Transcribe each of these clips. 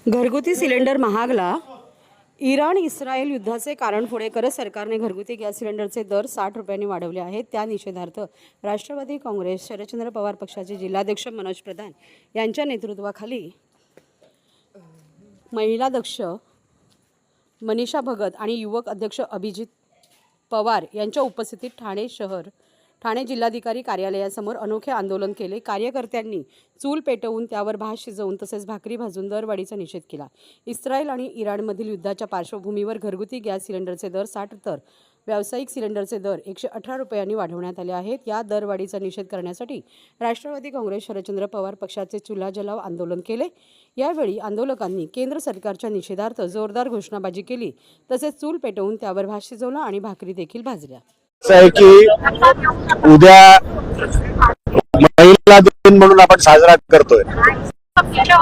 घरगुती cylinder महागला. Iran Israel युद्धाचे कारण पुढे करत सरकारने घरगुती गॅस सिलेंडरचे दर 60 रुपयांनी वाढवले आहेत. त्या निषेधार्थ राष्ट्रवादी काँग्रेस शरदचंद्र पवार पक्षाचे जिल्हाध्यक्ष मनोज प्रधान यांच्या नेतृत्वाखाली महिलाध्यक्ष मनीषा भगत आणि युवक अध्यक्ष अभिजित पवार यांच्या उपस्थितीत ठाणे जिल्हाधिकारी कार्यालयासमोर अनोखे आंदोलन केले. कार्यकर्त्यांनी चूल पेटवून त्यावर भात शिजवून तसेच भाकरी भाजून दरवाढीचा निषेध केला. इस्रायल आणि इराणमधील युद्धाच्या पार्श्वभूमीवर घरगुती गॅस सिलेंडरचे दर 60 तर व्यावसायिक सिलेंडरचे दर 118 रुपयांनी वाढवण्यात आले आहेत. या दरवाढीचा निषेध करण्यासाठी राष्ट्रवादी काँग्रेस शरदचंद्र पवार पक्षाचे चुल्हा जलाव आंदोलन केले. यावेळी आंदोलकांनी केंद्र सरकारच्या निषेधार्थ जोरदार घोषणाबाजी केली. तसेच चूल पेटवून त्यावर भात शिजवला आणि भाकरी देखील भाजल्या. आहे की उद्या महिला दिन म्हणून आपण साजरा करतोय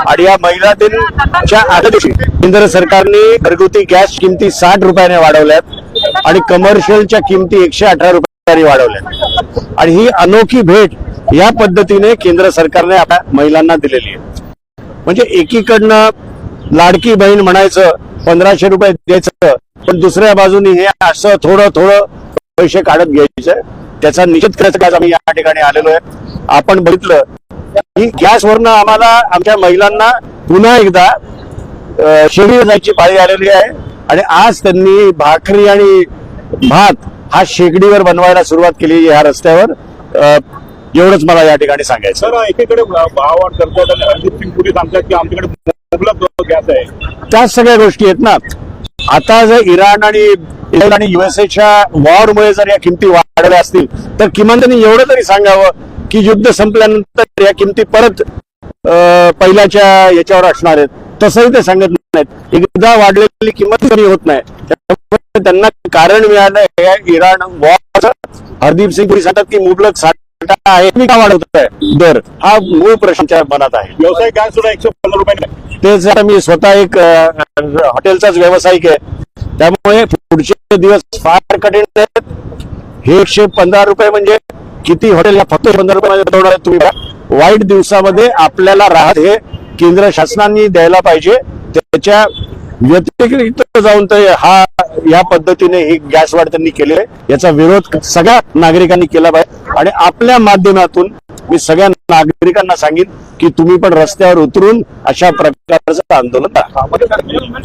आणि या महिला दिनाच्या आदल्या दिवशी केंद्र सरकारने घरगुती गॅस किमती 60 रुपयाने वाढवल्यात आणि कमर्शियलच्या किमती 118 रुपयांनी वाढवल्यात आणि ही अनोखी भेट या पद्धतीने केंद्र सरकारने आपल्या महिलांना दिलेली आहे. म्हणजे एकीकडनं लाडकी बहीण म्हणायचं 1500 रुपये द्यायचं, पण दुसऱ्या बाजूने हे असं थोडं पैसे काढत घ्यायचे. त्याचा निषेध करायचा आज आम्ही या ठिकाणी आलेलो आहे. आपण बघितलं की गॅसवरनं आम्हाला आमच्या महिलांना पुन्हा एकदा शेगडीवर जायची पाळी आलेली आहे आणि आज त्यांनी भाकरी आणि भात हा शेगडीवर बनवायला सुरुवात केली या रस्त्यावर. एवढंच मला या ठिकाणी सांगायचं. सर, एकीकडे भावावाढ करतात आणि हरदीप सिंग पुरी सांगतात की आमच्याकडे मुबलक गॅस आहे. त्याच सगळ्या गोष्टी आहेत ना. आता जर इराण आणि युएसएच्या वॉरमुळे जर या किमती वाढल्या असतील तर किमान त्यांनी एवढं तरी सांगावं की युद्ध संपल्यानंतर या किमती परत पहिल्याच्या याच्यावर असणार आहेत. तसंही ते सांगत नाहीत. एकदा वाढलेली किंमत कमी होत नाही. त्यामुळे त्यांना कारण मिळालं या इराण वॉर. हरदीप सिंग पुरी सांगतात की मुबलक साठा आहे, मी का वाढवत आहे दर, हा मूळ प्रश्नाच्या मनात आहे. व्यवसाय गॅस सुद्धा 115 रुपये. तेच मी स्वतः एक हॉटेलचाच व्यावसायिक आहे, त्यामुळे पुढचे दिवस फार कठीण आहेत. हे 115 रुपये म्हणजे किती हॉटेल फक्त 15 रुपये तुम्ही. वाईट दिवसामध्ये आपल्याला राहत हे केंद्र शासनाने द्यायला पाहिजे. त्याच्या व्यतिरिक्त जाऊन तर या पद्धतीने ही गॅस वाढ त्यांनी केली आहे. याचा विरोध सगळ्या नागरिकांनी केला पाहिजे आणि आपल्या माध्यमातून मी सगळ्या नागरिकांना सांगेन की तुम्ही पण रस्त्यावर उतरून अशा प्रकारचं आंदोलन करा.